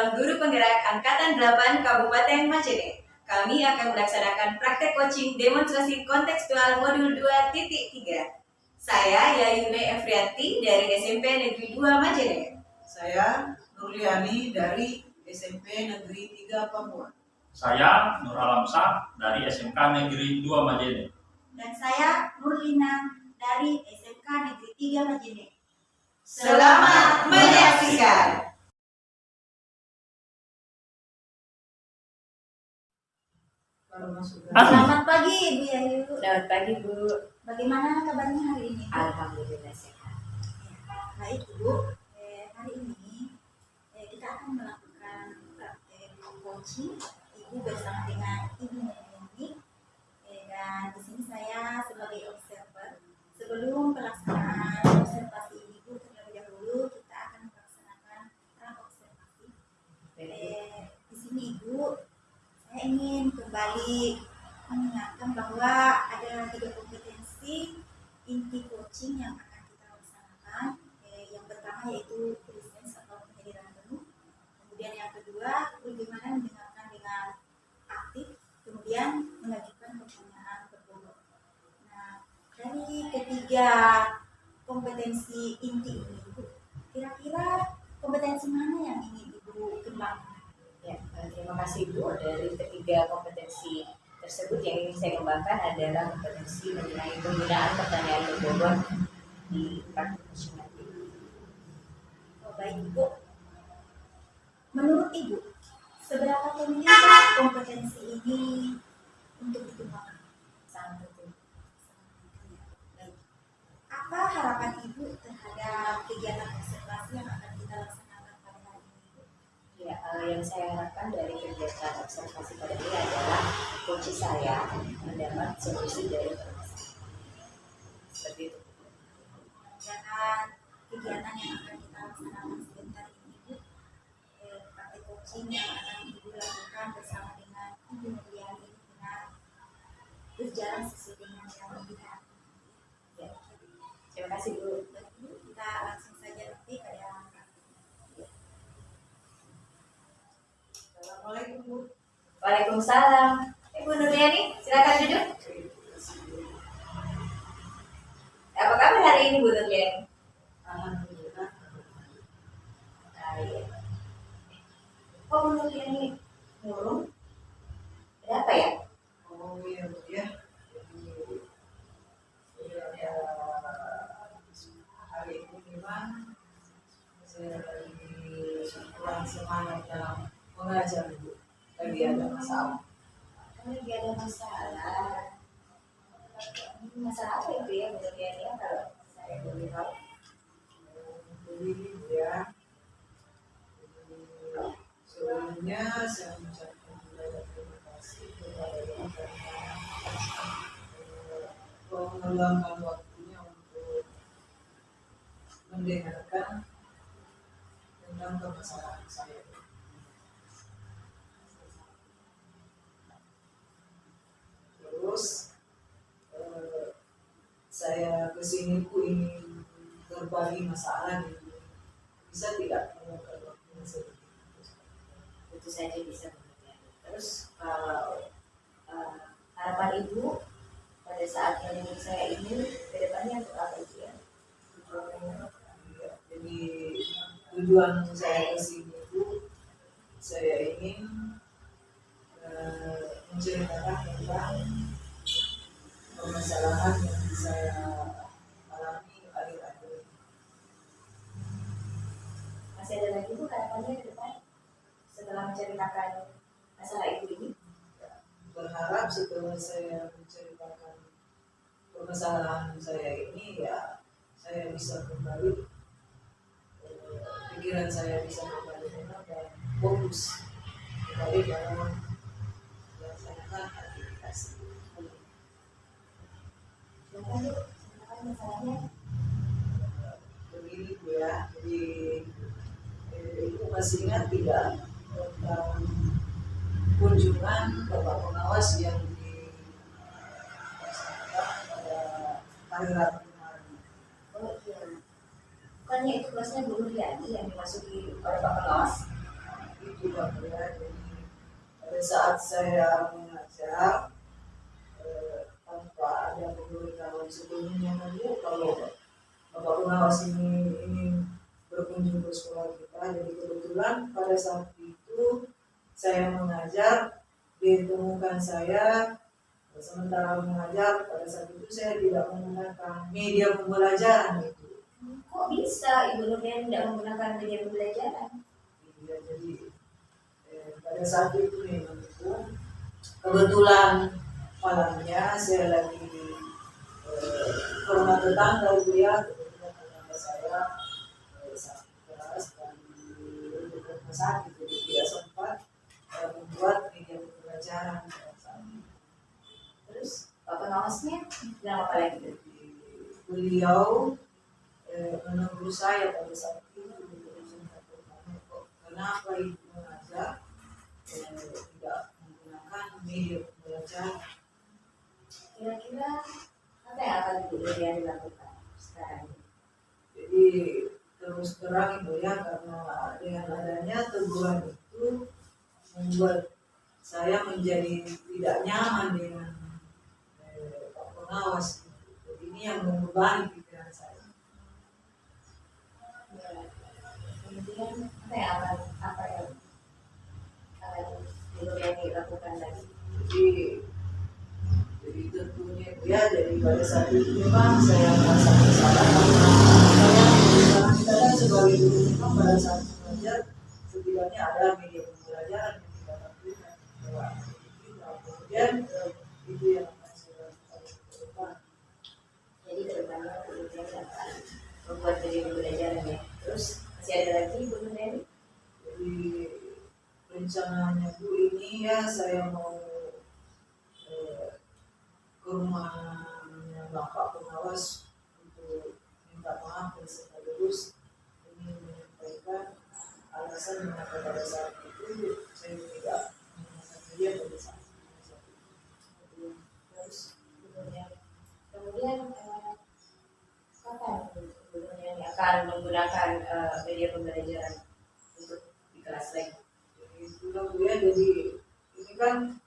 calon guru penggerak Angkatan 8 Kabupaten Majene. Kami akan melaksanakan praktek coaching demonstrasi kontekstual modul 2.3. Saya Yayune Efrianti dari SMP Negeri 2 Majene. Saya Nurliani dari SMP Negeri 3 Papua. Saya Nur Alamsah dari SMK Negeri 2 Majene. Dan saya Nurlina dari SMK Negeri 3 Majene. Selamat menyaksikan. Selamat pagi Ibu Yayu. Selamat pagi Bu. Bagaimana kabarnya hari ini? Alhamdulillah sehat. Baik Bu, hari ini kita akan melakukan praktek coaching Ibu bersama dengan Ibu Nurliani. Dan di sini saya sebagai observer. Sebelum pelaksanaan observasi Ibu terlebih dahulu kita akan melaksanakan observasi. Di sini Ibu, saya ingin kembali mengingatkan bahwa ada 3 kompetensi inti coaching yang akan kita laksanakan. Yang pertama yaitu presence atau kehadiran penuh. Kemudian yang kedua, bagaimana mendengarkan dengan aktif. Kemudian mengajukan pertanyaan berbobot. Nah, dari ketiga kompetensi inti ini, Ibu, kira-kira kompetensi mana yang ingin Ibu kembangkan? Ya, terima kasih Bu. Dari ketiga kompetensi tersebut yang ingin saya kembangkan adalah kompetensi mengenai penggunaan pertanyaan berbobot di praktik coaching nanti. Oh, baik Ibu. Menurut Ibu, seberapa penting kompetensi ini untuk dikembangkan? Sangat penting. Baik. Apa harapan Ibu terhadap kegiatan observasi yang akan kita laksanakan pada hari ini, Ibu? Ya, yang saya harapkan dari kegiatan observasi pada ini adalah kunci saya mendapat solusi dari permasalahan. Seperti itu. Dan kegiatan yang akan kita laksanakan sebentar ini, Ibu, praktik coaching yang akan Ibu lakukan bersama dengan Ibu Nurliani dengan berjalan sesuai dengan yang dilihat. Ya. Terima kasih Bu. Kita langsung saja nanti pada praktik. Assalamualaikum Bu. Waalaikumsalam. Ibu Nurliani, silakan duduk. Apa kabar hari ini Bu Nurliani? Alhamdulillah. Baik. Kok Bu Nurliani murung? Ada apa ya? Oh iya Bu ya. Jadi hari ini memang saya lagi kurang semangat dalam mengajar Bu. Lagi ada masalah. Lagi ada masalah. Masalah apa itu ya Bu Nurliani ya kalau saya boleh tahu? Jadi ya, sebelumnya saya mengucapkan banyak terima kasih kepada Ibu karena meluangkan waktunya untuk mendengarkan tentang permasalahan saya. Terus saya kesini pun ingin berbagi masalah ini. Bisa tidak menggunakan waktunya sedikit? Tentu saja bisa Bu Nurliani. Terus kalau harapan Ibu pada saat menemui saya ini ke depannya untuk apa itu ya? Ya, jadi tujuan saya kesini itu saya ingin menceritakan tentang permasalahan yang saya alami akhir-akhir ini. Masih ada lagi Bu harapannya ke depan setelah menceritakan masalah Ibu ini? Berharap setelah saya menceritakan permasalahan saya ini, ya saya bisa kembali, pikiran saya bisa kembali tenang dan fokus kembali dalam melaksanakan aktivitas. Silakan Bu, silakan masalahnya. Begini Bu ya, jadi Ibu masih ingat tidak tentang kunjungan Bapak Pengawas yang dilaksanakan pada hari Rabu kemarin? Oh iya. Bukannya itu kelasnya Bu Nurliani yang dimasuki oleh Pak Pengawas? Itu tidak ya. Jadi pada saat saya mengajar tanpa ada pemberitahuan sebelumnya kan Bu, kalau Bapak pengawas ini ingin berkunjung ke sekolah kita, jadi kebetulan pada saat itu saya mengajar, ditemukan saya. Sementara mengajar pada saat itu saya tidak menggunakan media pembelajaran itu. Kok bisa Ibu Nurliani tidak menggunakan media pembelajaran? Ya, jadi pada saat itu memang itu kebetulan malamnya saya lagi ke rumah tetangga Bu ya, kebetulan tetangga saya sakit keras dan di rumah sakit, jadi tidak sempat membuat media pembelajaran pada saat itu. Terus Pak pengawasnya bilang apa lagi? Jadi beliau menegur saya pada saat itu, kenapa ibu mengajar tidak menggunakan media pembelajaran. Kira-kira apa yang akan Ibu Nurliani lakukan sekarang? Jadi terus terang Ibu ya, karena dengan adanya teguran itu membuat saya menjadi tidak nyaman dengan Pak pengawas. Jadi ini yang membebani pikiran saya. Kemudian apa yang akan Ibu Nurliani lakukan lagi? Jadi tentunya ya, jadi pada saat itu memang saya merasa bersalah karena kita kan sebagai guru memang pada saat mengajar setidaknya ada media pembelajaran yang kita lakukan. Kemudian itu yang akan saya lakukan ke depan. Jadi kedepannya Ibu Nurliani akan membuat media pembelajaran ya. Terus masih ada lagi Ibu Nurliani? Jadi rencananya Bu ini ya, saya mau ke rumahnya Bapak pengawas untuk minta maaf dan sekaligus ingin menyampaikan alasan mengapa pada saat itu saya tidak menggunakan media pada saat itu. Terus kemudian kapan Ibu Nurliani akan menggunakan media pembelajaran untuk di kelas lagi? Jadi itulah Bu ya, jadi ini kan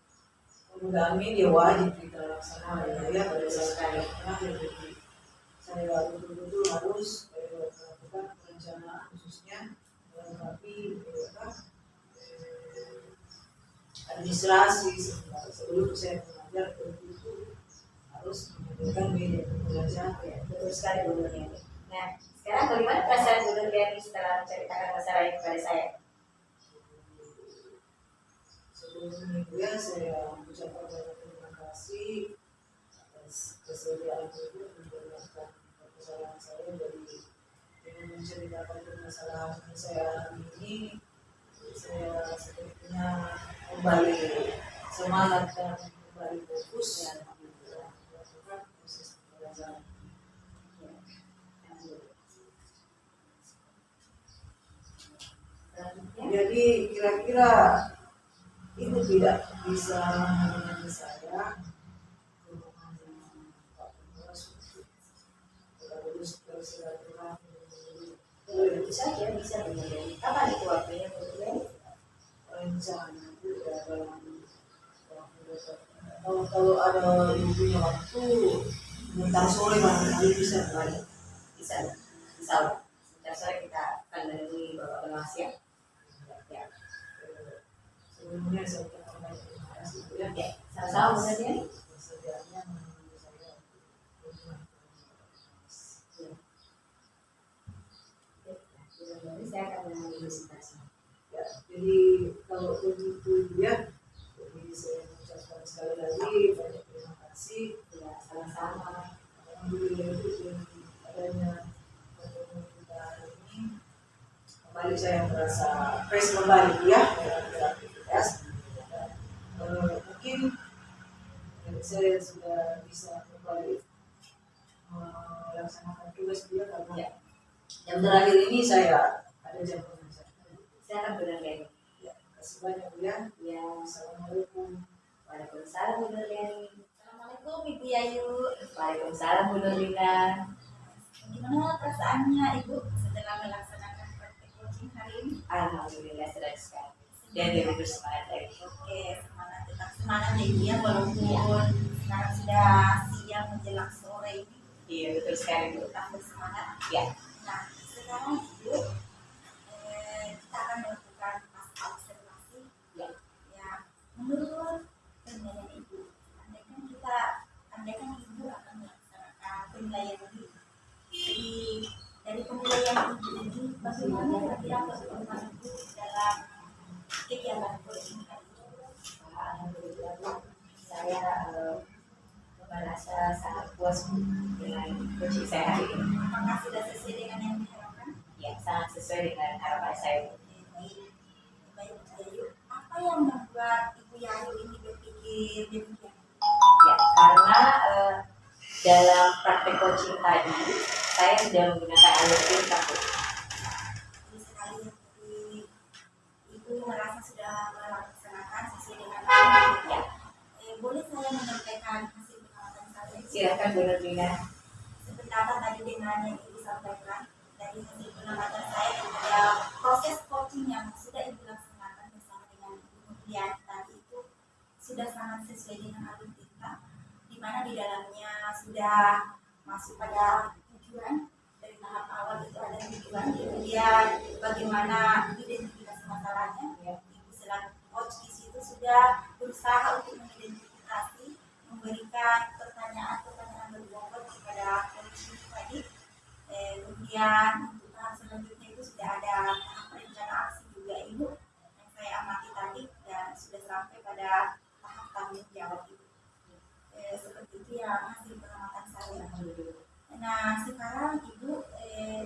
penggunaan media wajib kita laksanakan ya pada saat ini. Jadi saya betul-betul harus melakukan perencanaan khususnya melengkapi administrasi sebelum saya mengajar, tentu harus menyediakan media pembelajaran. Ya, betul sekali Bu Nurliani. Nah, sekarang bagaimana perasaan Bu Nurliani setelah menceritakan masalah ini kepada saya? Sebelumnya ya, saya mengucapkan banyak terima kasih atas kesediaan Ibu mendengarkan permasalahan saya. Dari dengan menceritakan permasalahan yang saya alami ini, saya sepertinya kembali semangat dan kembali fokus ya melakukan proses pembelajaran. Jadi kira-kira Ibu tidak bisa menemani saya ke rumahnya Pak pengawas untuk terus bersilaturahmi. Tentu saja bisa Bu Nurliani. Kapan itu waktunya Bu Nurliani? Rencana itu ya dalam kalau ada punya waktu bentar sore barangkali bisa kembali. Bisa lah. Sebentar sore kita akan menemui Bapak pengawas ya. Ya, Sebelumnya saya ucapkan banyak terima kasih Bu ya. ya. Sama-sama Bu Nurliani. Kesediaannya menunggu saya untuk Saya akan menemui presentasi. ya. Jadi kalau begitu ya, jadi saya mengucapkan sekali lagi banyak terima kasih. Ya, sama-sama. Alhamdulillah itu dengan adanya pertemuan kita hari ini, kembali saya merasa fresh kembali ya dalam beraktivitas. Mungkin saya sudah bisa kembali melaksanakan tugas dia karena Ya. yang terakhir ini saya ada jam pengajar. Silakan Bu Nurliani. Ya, terima kasih banyak Bu ya. Ya, Assalamualaikum. Waalaikumsalam Bu Nurliani. Assalamualaikum Ibu Yayu. Waalaikumsalam Bu Nurlina. Gimana perasaannya Ibu setelah melaksanakan praktek coaching hari ini? Alhamdulillah senang sekali. dan lebih bersemangat lagi. Oke, semangat, tetap semangat ya Ibu ya, walaupun sekarang sudah siang menjelang sore ini, Iya betul sekali Bu. tetap bersemangat. Ya. Nah, sekarang Ibu, kita akan melakukan masa observasi. Ya. Ya, menurut penilaian Ibu, andaikan Ibu akan melaksanakan penilaian ini, dari penilaian Ibu ini, bagaimana kira-kira performa Ibu dalam kegiatan coaching tadi? Alhamdulillah Bu, saya merasa sangat puas dengan coaching saya hari ini. Apakah sudah sesuai dengan yang diharapkan? Ya, sangat sesuai dengan harapan saya Bu. Baik, baik Bu Yayu. Apa yang membuat Ibu Yayu ini berpikir demikian? Ya, karena dalam praktek coaching tadi saya sudah menggunakan alur cerita Bu. Jadi sekali jadi Ibu merasa sudah melaksanakan sesuai dengan apa? Ya, Boleh saya menyampaikan hasil pengamatan saya? silakan Bu Nurlina. Sebentar tadi dengan yang Ibu sampaikan dari hasil pengamatan saya kepada proses coaching yang sudah Ibu laksanakan bersama dengan Ibu Nurliani tadi itu sudah sangat sesuai dengan alur cerita, di mana di dalamnya sudah masuk pada tujuan. Dari tahap awal itu ada tujuan, kemudian bagaimana identifikasi masalahnya. Ibu selaku coach di situ sudah berusaha untuk mengidentifikasi, memberikan pertanyaan-pertanyaan berbobot kepada coach tadi. Kemudian untuk tahap selanjutnya itu sudah ada tahap rencana aksi juga Ibu yang saya amati tadi, dan sudah sampai pada tahap tanggung jawab Ibu. Seperti itu ya hasil pengamatan saya. Nah, sekarang Ibu,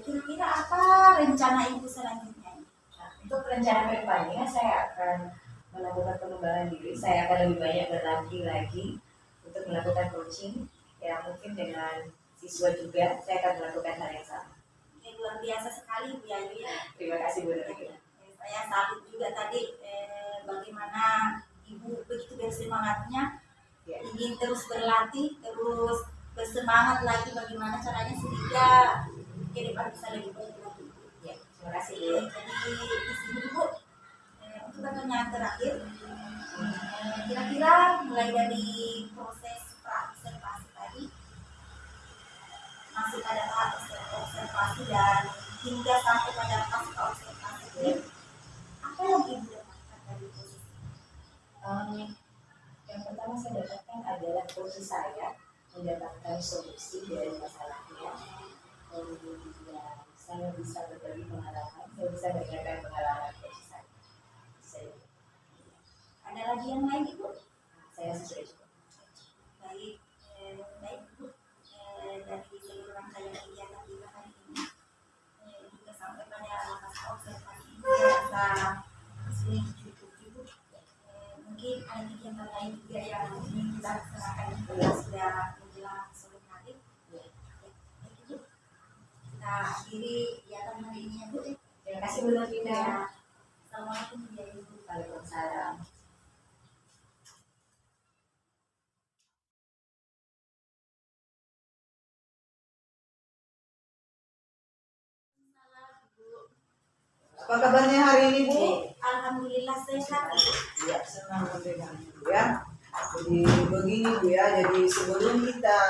kira-kira apa rencana Ibu selanjutnya? Nah, untuk rencana kedepannya saya akan melakukan pengembangan diri. Saya akan lebih banyak berlatih lagi untuk melakukan coaching. Ya mungkin dengan siswa juga saya akan melakukan hal yang sama. Luar biasa sekali Bu Yayu ya. Terima kasih Bu Nurlina. Saya salut juga tadi bagaimana Ibu begitu bersemangatnya, Ya. ingin terus berlatih, terus bersemangat lagi bagaimana caranya sehingga ke depan bisa lebih baik lagi. Ya, terima kasih Bu. Jadi di sini Bu, untuk pertanyaan terakhir, kira-kira mulai dari proses observasi tadi masih pada tahap observasi dan hingga sampai pada pasca observasi ini, apa yang Ibu dapatkan dari proses ini? Yang pertama saya dapatkan adalah coach saya mendapatkan solusi dari masalahnya. Kemudian saya bisa berbagi pengalaman, saya bisa mendengarkan pengalaman coach saya. Ada lagi yang lain Ibu? Saya sesuai juga. Baik, baik Bu, dari seluruh rangkaian kegiatan kita hari ini, juga sampai pada pasca observasi ini saya rasa sudah cukup Ibu. Mungkin ada kegiatan lain juga yang ingin kita laksanakan juga sudah menjelang sore hari. Baik Ibu, kita akhiri kegiatan hari ini ya Bu. Terima kasih Bu Nurlina. Ya. Assalamualaikum Bu Yayu. Waalaikumsalam. Apa kabarnya hari ini Bu? Alhamdulillah sehat. Ya, senang mendengar Bu ya. Jadi begini Bu ya, jadi sebelum kita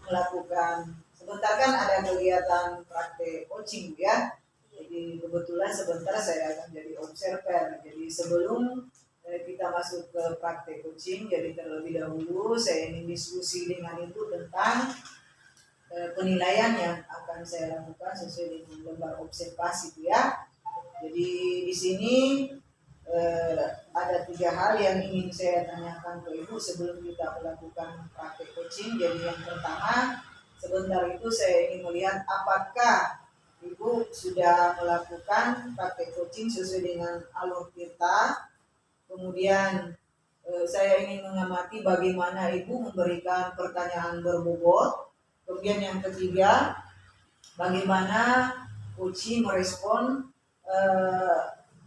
melakukan, sebentar kan ada kegiatan praktek coaching Bu ya. Jadi kebetulan sebentar saya akan jadi observer. Jadi sebelum kita masuk ke praktek coaching, jadi terlebih dahulu saya ingin diskusi dengan Ibu tentang penilaian yang akan saya lakukan sesuai dengan lembar observasi Bu ya. Jadi di sini ada 3 hal yang ingin saya tanyakan ke Ibu sebelum kita melakukan praktek coaching. Jadi yang pertama, sebentar itu saya ingin melihat apakah Ibu sudah melakukan praktek coaching sesuai dengan alur kita. Kemudian saya ingin mengamati bagaimana Ibu memberikan pertanyaan berbobot. Kemudian yang ketiga, bagaimana coaching merespon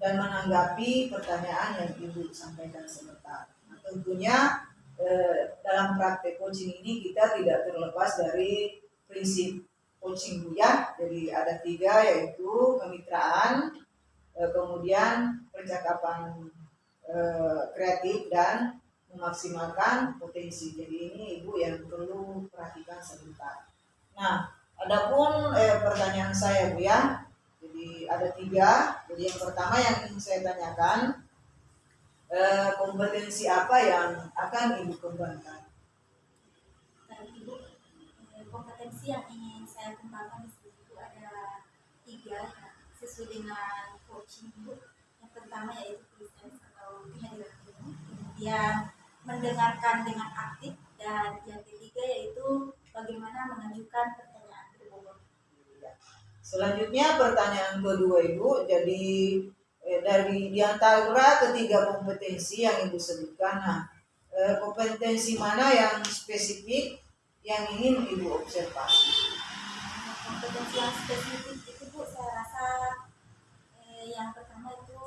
dan menanggapi pertanyaan yang Ibu sampaikan sebentar. Nah, tentunya dalam praktek coaching ini kita tidak terlepas dari prinsip coaching Bu ya. Jadi ada 3 yaitu kemitraan, kemudian percakapan kreatif dan memaksimalkan potensi. Jadi ini Ibu yang perlu perhatikan sebentar. Nah, adapun pertanyaan saya Bu ya, jadi ada 3. Jadi yang pertama yang ingin saya tanyakan, kompetensi apa yang akan Ibu kembangkan? Tadi Ibu, kompetensi yang ingin saya kembangkan di sini itu ada 3 sesuai dengan coaching Ibu. Yang pertama yaitu presence atau kehadiran ilmu, kemudian mendengarkan dengan aktif, dan yang ketiga yaitu bagaimana mengajukan pertanyaan berbobot. Selanjutnya pertanyaan kedua Ibu, jadi dari di antara ketiga kompetensi yang Ibu sebutkan, nah, kompetensi mana yang spesifik yang ingin Ibu observasi? Kompetensi yang spesifik itu Bu, saya rasa yang pertama itu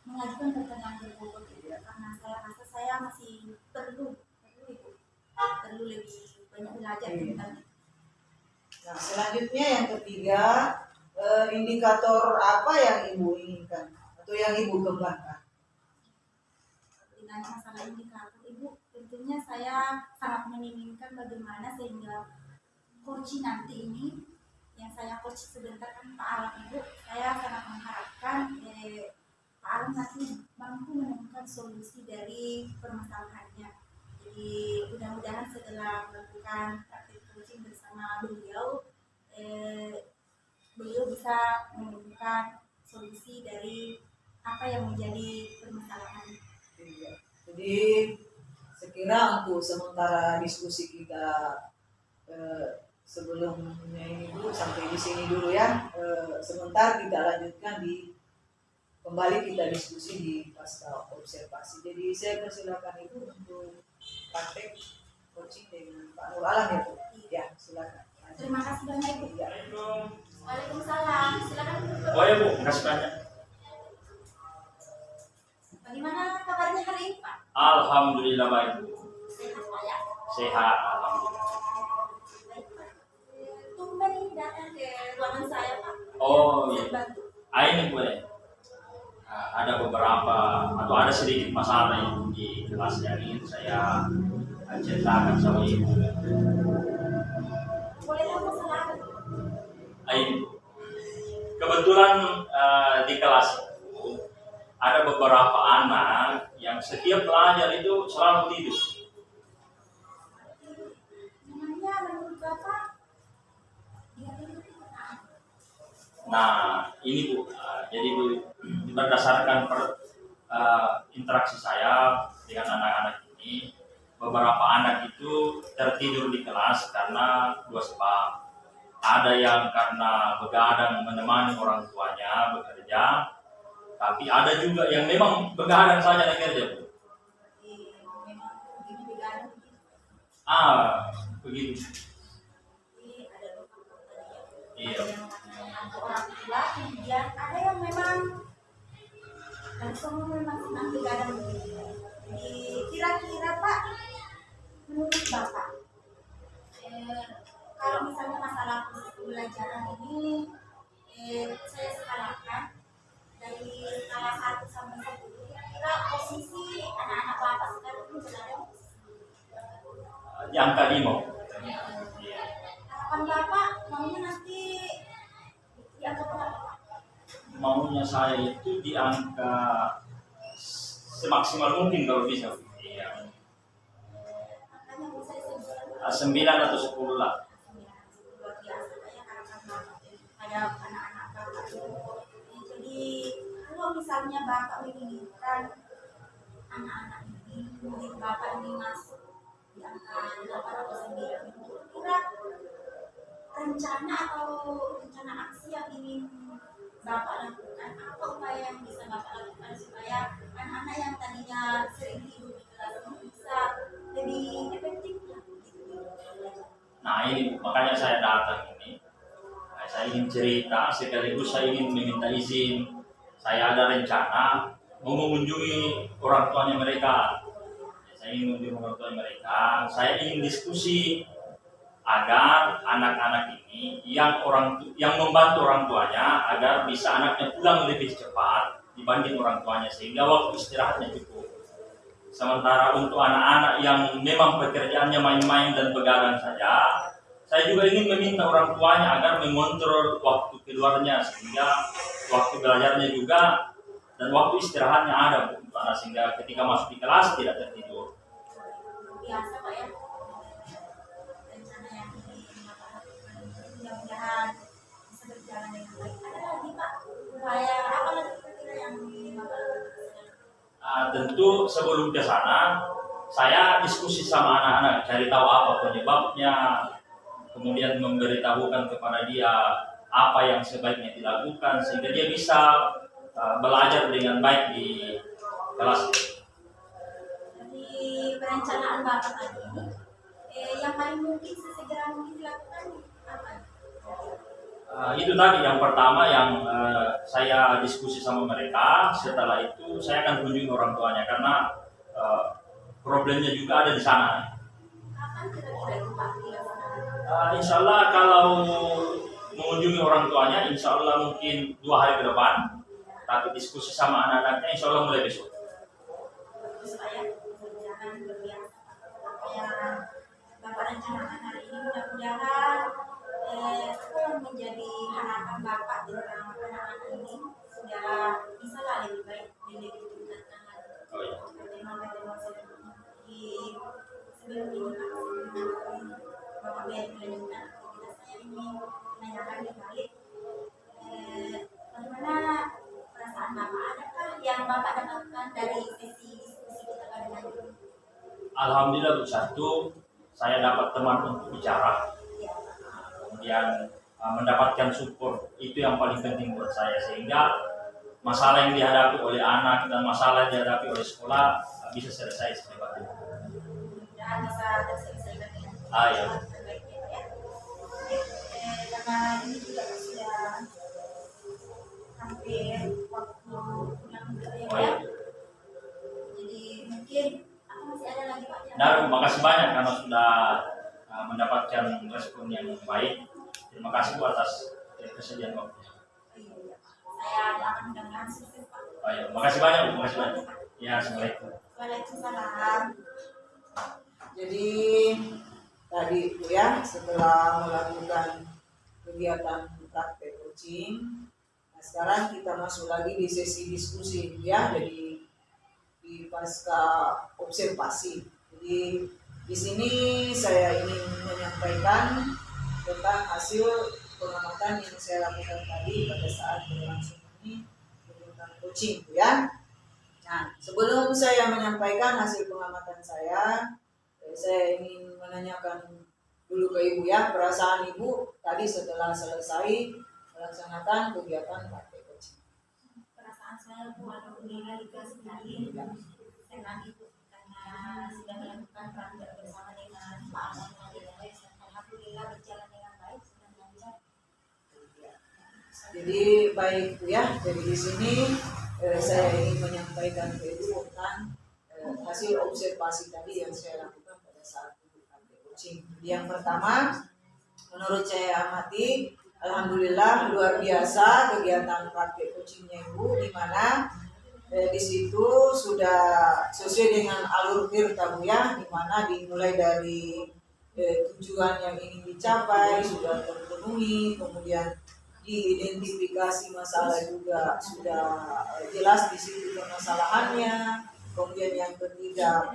mengajukan pertanyaan berbobot itu, karena saya rasa saya masih perlu Ibu, perlu lebih banyak belajar tentang itu. Nah, selanjutnya yang ketiga, indikator apa yang Ibu inginkan atau yang Ibu kembangkan? Dengan masalah indikator Ibu, tentunya saya sangat menginginkan bagaimana sehingga coaching nanti ini yang saya coach sebentar kan Pak Alam Ibu, saya sangat mengharapkan Pak Alam nanti mampu menemukan solusi dari permasalahannya. Jadi mudah-mudahan setelah melakukan praktik coaching bersama beliau, beliau bisa menemukan solusi dari apa yang menjadi permasalahan. Jadi sekira untuk sementara diskusi kita sebelumnya ini dulu sampai di sini dulu ya. Sebentar kita lanjutkan kembali kita diskusi di pasca observasi. Jadi saya persilakan Ibu untuk praktek coaching dengan Pak Nur Alam ya Bu. Ya, silakan. Terima kasih banyak Ibu. Ya. Waalaikumsalam. Silakan Bu. Oh ya Bu, kasih banyak. Bagaimana kabarnya hari ini Pak? Alhamdulillah baik. Sehat Pak ya? Sehat, alhamdulillah. Baik Pak. Tumben ini datang ke ruangan saya Pak. Oh Bisa iya. bantu? Ini boleh. Ada beberapa atau ada sedikit masalah yang di kelas yang ingin saya ceritakan sama Ibu. Boleh tahu masalah apa? Ini kebetulan di kelas itu ada beberapa anak yang setiap belajar itu selalu tidur. Memangnya menurut Bapak dia itu apa? Nah, ini Bu, jadi Bu, berdasarkan interaksi saya dengan anak-anak ini, beberapa anak itu tertidur di kelas karena 2 sebab. Ada yang karena begadang menemani orang tuanya bekerja, tapi ada juga yang memang begadang saja bekerja Bu. Memang begini begadang begitu. Begitu. Jadi ada 2 faktor tadi ya. Iya. Ada yang mengantuk orang tua, kemudian ada yang memang langsung memang senang begadang begitu. Jadi kira-kira Pak, menurut Bapak, kalau misalnya masalah pembelajaran ini, saya skalakan dari skala 1 sampai 10, kira-kira posisi anak-anak Bapak sekarang ini berada Di angka 5. harapan Bapak maunya nanti di angka berapa Pak? Maunya saya itu di angka semaksimal mungkin kalau bisa. Iya. Angkanya bisa disebut 9 atau 10 lah. luar biasa Pak ya harapan Bapak pada anak-anak Bapak itu. Jadi kalau misalnya Bapak menginginkan anak-anak ini, murid Bapak ini masuk di angka 8 atau 9, kira rencana atau rencana aksi yang ingin Bapak lakukan, apa upaya yang bisa Bapak lakukan supaya anak-anak yang tadinya sering tidur di kelas ini bisa lebih efektif lah gitu. Nah ini makanya saya datang ini. Saya ingin cerita sekaligus saya ingin meminta izin. Saya ada rencana mau mengunjungi orang tuanya mereka. Saya ingin mengunjungi orang tua mereka. Saya ingin diskusi agar anak-anak ini yang membantu orang tuanya agar bisa anaknya pulang lebih cepat dibanding orang tuanya sehingga waktu istirahatnya cukup. Sementara untuk anak-anak yang memang pekerjaannya main-main dan begadang saja, saya juga ingin meminta orang tuanya agar mengontrol waktu keluarnya sehingga waktu belajarnya juga dan waktu istirahatnya ada untuk anak sehingga ketika masuk di kelas tidak tertidur. Biasa Pak ya, rencana yang ini Bapak lakukan mudah-mudahan bisa berjalan dengan baik. Ada lagi Pak, upaya apa lagi kira-kira yang Bapak lakukan? Tentu sebelum ke sana saya diskusi sama anak-anak cari tahu apa penyebabnya, kemudian memberitahukan kepada dia apa yang sebaiknya dilakukan sehingga dia bisa belajar dengan baik di kelas. Dari perencanaan Bapak tadi ini, yang paling mungkin sesegera mungkin dilakukan apa? Itu tadi yang pertama yang saya diskusi sama mereka. Setelah itu saya akan kunjungi orang tuanya karena problemnya juga ada di sana. Kapan kira-kira itu Pak dilaksanakan? Insya Allah kalau mengunjungi orang tuanya, insya Allah mungkin 2 hari ke depan. Tapi diskusi sama anak-anaknya, insya Allah mulai besok. Bagus Pak ya, jangan berbiasa apa yang Bapak rencanakan hari ini mudah-mudahan apa yang menjadi harapan Bapak tentang anak-anak ini sudah bisa lah lebih baik lebih ditingkatkan lagi. Oh, iya. Tema-tema di sebelum ini Pak, sebelum Bapak biar melanjutkan aktivitas saya ini menanyakan kembali bagaimana perasaan Bapak, adakah yang Bapak dapatkan dari sesi diskusi kita pada hari ini? Alhamdulillah satu, saya dapat teman untuk bicara. Kemudian mendapatkan support itu yang paling penting buat saya sehingga masalah yang dihadapi oleh anak dan masalah yang dihadapi oleh sekolah bisa selesai secepatnya. Mudah-mudahan bisa terselesaikan dengan Ya. terbaiknya ya. Karena ini juga sudah hampir waktu pulang kerja Oh, ya. iya. Jadi mungkin apa masih ada lagi Pak? Nah, terima kasih banyak karena sudah mendapatkan respon yang baik. Terima kasih Bu atas kesediaan waktunya. Iya. Saya akan mudah-mudahan sukses Pak. Ya, makasih banyak Bu, makasih banyak. Ya, assalamualaikum. Waalaikumsalam. Jadi tadi Bu ya, setelah melakukan kegiatan praktek coaching, nah sekarang kita masuk lagi di sesi diskusi Bu ya. Jadi di pasca observasi. Jadi di sini saya ingin menyampaikan tentang hasil pengamatan yang saya lakukan tadi pada saat berlangsung ini kegiatan coaching ya. Nah, sebelum saya menyampaikan hasil pengamatan saya ingin menanyakan dulu ke Ibu ya, perasaan Ibu tadi setelah selesai melaksanakan kegiatan praktek coaching. Perasaan saya Bu alhamdulillah juga sekali senang itu karena sudah melakukan praktek bersama dengan Pak Alam dan alhamdulillah berjalan dengan baik sudah lancar. Jadi baik Bu ya, jadi di sini saya ingin menyampaikan ke Ibu tentang hasil observasi tadi yang saya lakukan pada saat praktek coaching. Yang pertama, menurut saya amati, alhamdulillah luar biasa kegiatan praktek coachingnya Ibu, di mana di situ sudah sesuai dengan alur tirta Bu ya, di mana dimulai dari tujuan yang ingin dicapai sudah terpenuhi, kemudian diidentifikasi masalah juga sudah jelas di situ permasalahannya, kemudian yang ketiga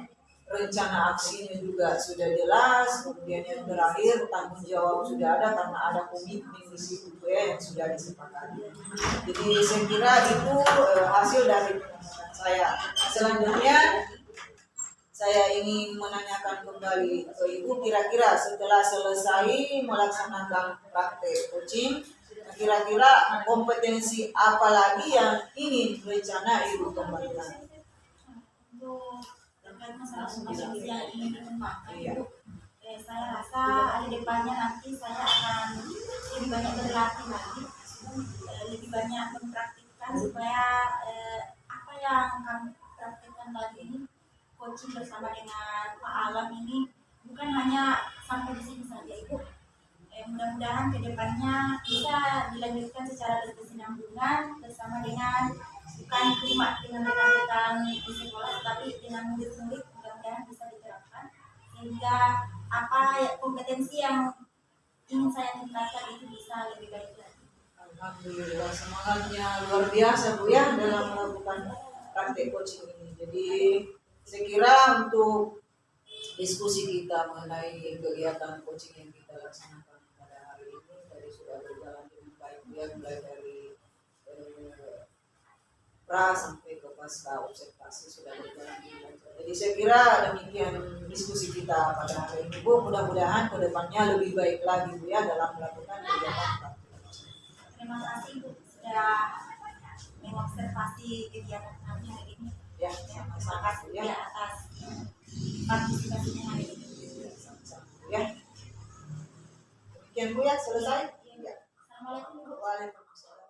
rencana aksinya juga sudah jelas, kemudian yang terakhir tanggung jawab sudah ada karena ada komitmen di situ ya yang sudah disepakati. Jadi saya kira itu hasil dari pengamatan saya. Selanjutnya saya ingin menanyakan kembali ke Ibu, kira-kira setelah selesai melaksanakan praktek coaching, kira-kira kompetensi apa lagi yang ingin rencana Ibu kembangkan? Untuk terkait masalah kompetensi yang ingin dikembangkan Iya. Bu, saya rasa di depannya nanti saya akan lebih banyak berlatih lagi, lebih banyak mempraktikkan supaya apa yang kami praktikkan tadi ini coaching bersama dengan Pak Alam ini bukan hanya sampai di sini saja Ibu. Mudah-mudahan kedepannya bisa dilanjutkan secara berkesinambungan bersama dengan bukan cuma dengan rekan-rekan di sekolah, tapi dengan murid-murid, mudah-mudahan bisa diterapkan sehingga apa ya, kompetensi yang ingin saya tingkatkan itu bisa lebih baik lagi. Alhamdulillah, semangatnya luar biasa Bu ya dalam melakukan praktek coaching ini. Jadi saya kira untuk diskusi kita mengenai kegiatan coaching yang kita laksanakan pada hari ini tadi sudah berjalan dengan baik ya, mulai dari pra sampai ke pasca observasi sudah berjalan dengan baik. Jadi saya kira demikian diskusi kita pada hari ini Bu. Mudah-mudahan kedepannya lebih baik lagi Bu ya dalam melakukan kegiatan praktek. Terima kasih Bu sudah mengobservasi kegiatan kami hari ini. Ya, Terima sama-sama kasih Bu ya. ya atas partisipasinya hari ini. Ya. Demikian Bu ya, selesai. Ya. Assalamualaikum Bu. Waalaikumsalam.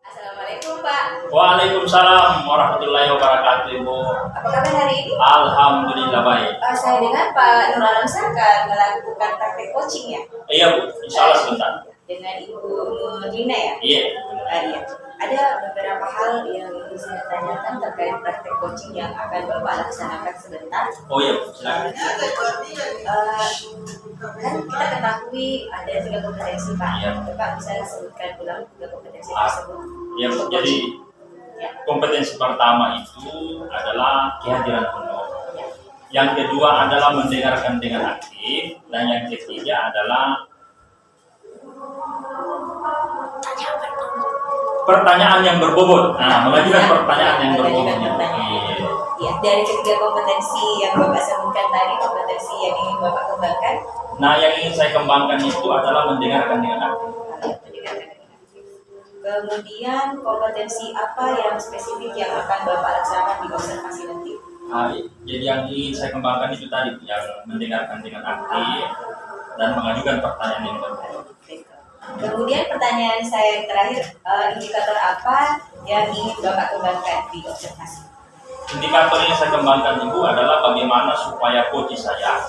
Assalamualaikum Pak. Waalaikumsalam warahmatullahi wabarakatuh Ibu. Apa kabar hari ini? Alhamdulillah baik. Saya dengar Pak Nur Alamsyah akan melakukan praktek coaching ya Iya Bu, insya Allah sebentar. dengan Ibu Nurlina ya. Iya. Iya. Ada beberapa hal yang ingin saya tanyakan terkait praktek coaching yang akan Bapak laksanakan sebentar. Oh iya Bu, silakan. Kan kita ketahui ada 3 kompetensi Pak. Iya. Bapak bisa sebutkan ulang 3 kompetensi tersebut. Iya Bu, jadi Ya. kompetensi pertama itu adalah kehadiran penuh. Ya. Yang kedua adalah mendengarkan dengan aktif, dan yang ketiga adalah pertanyaan yang berbobot. Nah, mengajukan pertanyaan yang berbobot. Mengajukan pertanyaan. Iya. Ya, dari ketiga kompetensi yang Bapak sebutkan tadi, kompetensi yang ingin Bapak kembangkan, Nah, yang ingin saya kembangkan itu adalah mendengarkan dengan aktif. mendengarkan dengan aktif. Kemudian kompetensi apa yang spesifik yang akan Bapak laksanakan di observasi nanti? Nah, jadi yang ingin saya kembangkan itu tadi, yang mendengarkan dengan aktif dan mengajukan pertanyaan yang berbobot. Kemudian pertanyaan saya yang terakhir, indikator apa yang ingin Bapak kembangkan di observasi? Indikator yang saya kembangkan itu adalah bagaimana supaya coach saya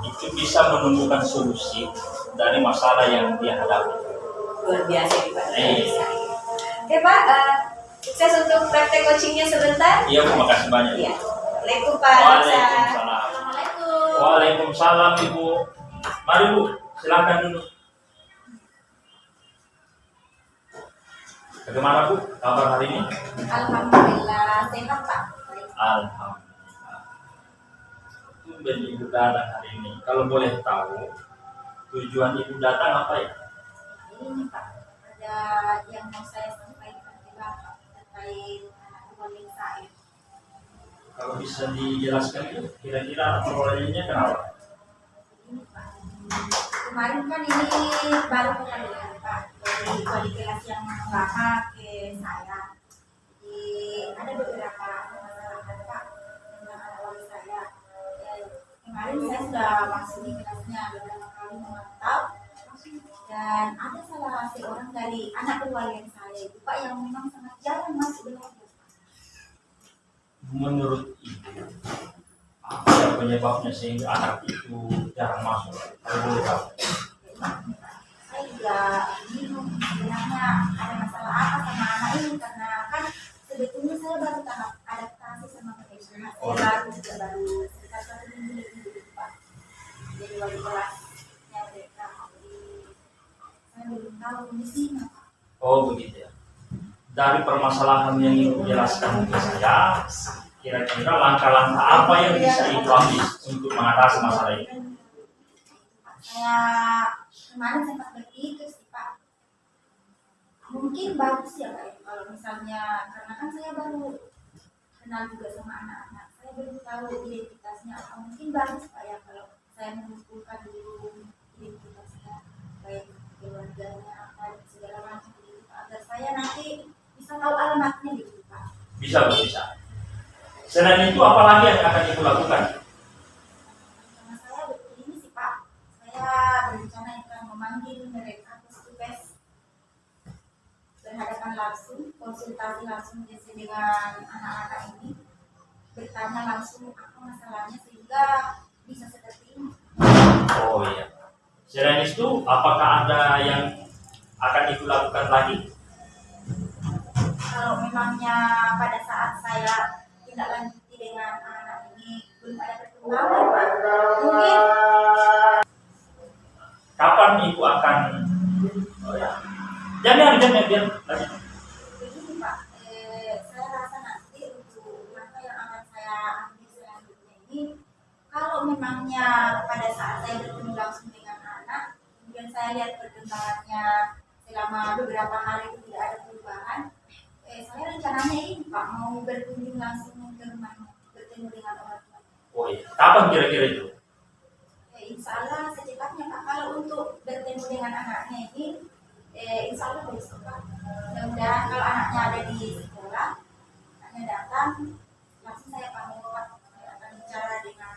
itu bisa menemukan solusi dari masalah yang dia hadapi. Luar biasa nih Pak. Iya. Oke Pak, sukses untuk praktek coachingnya sebentar. Iya Bu, makasih banyak. Iya. Assalamualaikum Pak. Waalaikumsalam. Assalamualaikum. Waalaikumsalam Ibu. Mari Bu, silakan dulu. Bagaimana Bu kabar hari ini? Alhamdulillah sehat Pak. Alhamdulillah. Tumben Ibu datang hari ini. Kalau boleh tahu, tujuan Ibu datang apa ya? Ini Pak, ada yang mau saya sampaikan ke Bapak terkait anak buah saya. Kalau bisa dijelaskan itu, kira-kira perolehnya kenapa? Ini Pak, kemarin kan ini baru kehadiran Pak dari wali kelas yang lama ke saya. Jadi ada beberapa masalah Pak tentang anak wali saya. Kemarin saya sudah masuk di kelasnya beberapa kali memantau, dan ada salah seorang dari anak perwalian saya itu Pak yang memang sangat jarang masuk belajar. Menurut Ibu, apa yang penyebabnya sehingga anak itu jarang masuk? Kalau boleh tahu. Saya juga bingung sebenarnya ada masalah apa sama anak ini, karena kan sebetulnya saya baru tahap adaptasi sama mereka. Saya baru sekitar 1 minggu lebih Pak jadi wali kelasnya mereka. Jadi saya belum tahu kondisinya Pak. Oh begitu ya. Dari permasalahan yang Ibu jelaskan ke saya, kira-kira langkah-langkah apa yang bisa Ibu ambil untuk mengatasi masalah ini? Saya kemarin sempat berpikir sih Pak, mungkin bagus ya Pak ya, kalau misalnya, karena kan saya baru kenal juga sama anak-anak, saya belum tahu identitasnya apa. Mungkin bagus Pak ya kalau saya mengumpulkan dulu identitasnya, baik keluarganya apa dan segala macam gitu, agar saya nanti bisa tahu alamatnya gitu Pak. Bisa Bu, bisa. Selain itu, apa lagi yang akan Ibu lakukan? Karena saya betul ini sih Pak, saya berencana akan memanggil mereka face to face, berhadapan langsung, konsultasi langsung dengan anak-anak ini, bertanya langsung apa masalahnya sehingga bisa seperti ini. Oh iya. Selain itu, apakah ada yang akan ibu lakukan lagi? Kalau memangnya pada saat saya tindak lanjuti dengan anak ini belum ada perkembangan, Pak, mungkin Kapan ibu akan? Oh ya. Jangan lanjut. begini Pak, saya rasa nanti untuk langkah yang akan saya ambil selanjutnya ini, kalau memangnya pada saat saya bertemu langsung dengan anak, kemudian saya lihat perkembangannya selama beberapa hari itu tidak ada perubahan, saya rencananya ini Pak mau berkunjung langsung ke rumahnya, bertemu dengan orang tua. Oh iya. Kapan kira-kira itu? Insya Allah secepatnya Pak, kalau untuk bertemu dengan anaknya ini, insya Allah besok Pak. Mudah-mudahan kalau anaknya ada di sekolah, anaknya datang, langsung saya pamit Pak, saya akan bicara dengan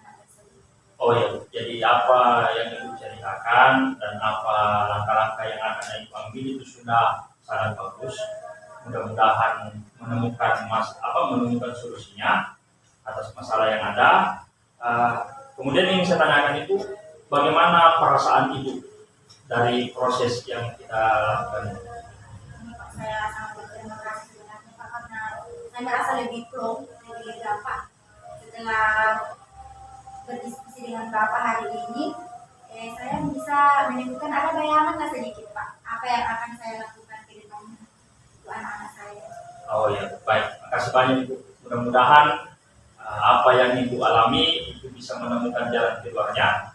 anak tersebut. Oh iya. Jadi apa yang ibu ceritakan dan apa langkah-langkah yang akan ibu ambil itu sudah sangat bagus. Mudah-mudahan menemukan solusinya atas masalah yang ada. Kemudian yang saya tanyakan itu, bagaimana perasaan ibu dari proses yang kita lakukan? Ini Pak, saya sangat berterima kasih sebenarnya Pak, karena saya merasa lebih plong, lebih lega Pak. Setelah berdiskusi dengan Bapak hari ini, saya bisa menemukan ada bayangan lah sedikit Pak, apa yang akan saya lakukan ke depannya untuk anak-anak saya. Oh ya, baik. Makasih banyak ibu. Mudah-mudahan apa yang ibu alami itu bisa menemukan jalan keluarnya,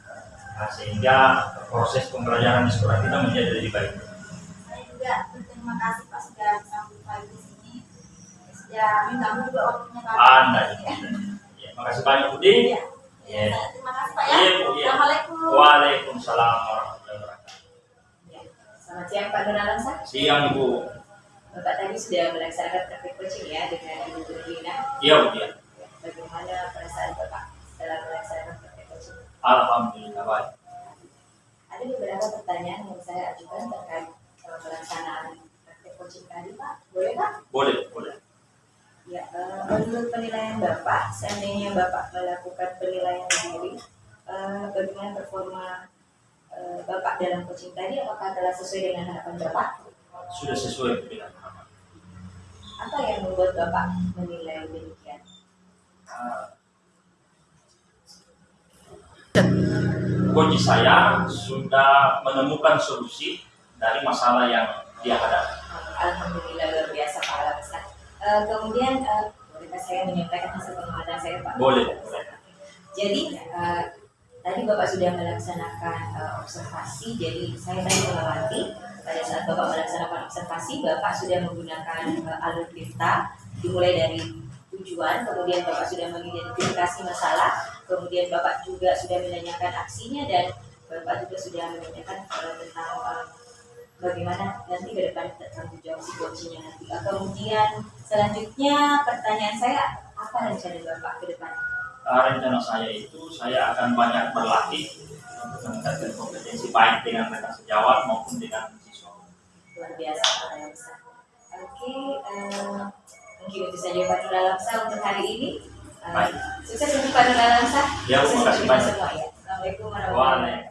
sehingga proses pembelajaran di sekolah kita menjadi lebih baik. Saya juga berterima kasih Pak sudah sambut lagi di sini, sudah mengganggu juga waktunya Bapak. Anda. Ya, makasih banyak Budi. Ya. Ya. Terima kasih Pak ya. Iya, Bu, iya. Assalamualaikum. Waalaikumsalam warahmatullahi wabarakatuh. Ya. Selamat siang Pak Nur Alamsyah. Siang Ibu. Bapak tadi sudah melaksanakan praktik coaching ya dengan Ibu Nurlina. Iya Bu. Iya. Bagaimana perasaan Bapak setelah melaksanakan praktik coaching? Alhamdulillah baik. Ada beberapa pertanyaan yang saya ajukan terkait pelaksanaan praktik coaching tadi Pak. Boleh Pak? Boleh. Ya, menurut penilaian Bapak, seandainya Bapak melakukan penilaian sendiri, bagaimana performa Bapak dalam coaching tadi? Apakah telah sesuai dengan harapan Bapak? Sudah sesuai dengan harapan. Apa yang membuat Bapak menilai demikian? Coach saya sudah menemukan solusi dari masalah yang dia hadapi. Alhamdulillah luar biasa Pak Alamsyah. Kemudian bolehkah saya menyampaikan hasil pengamatan saya Pak? Boleh. Jadi tadi Bapak sudah melaksanakan observasi. Jadi saya tadi mengamati pada saat Bapak melaksanakan observasi, Bapak sudah menggunakan alur Tirta, dimulai dari tujuan, kemudian Bapak sudah mengidentifikasi masalah, kemudian Bapak juga sudah menanyakan aksinya, dan Bapak juga sudah menanyakan tentang bagaimana nanti ke depan tanggung jawab si coachingnya nanti. Kemudian selanjutnya pertanyaan saya, apa rencana Bapak ke depan? Rencana saya itu saya akan banyak berlatih untuk meningkatkan kompetensi baik dengan rekan sejawat maupun dengan siswa. Luar biasa Pak Alamsyah. Oke, mungkin itu saja Pak Nur Alamsyah untuk hari ini. Baik. Sukses untuk Pak Nur Alamsyah. Ya, Sukses terima kasih untuk kita banyak. semua ya. Assalamualaikum warahmatullahi wabarakatuh.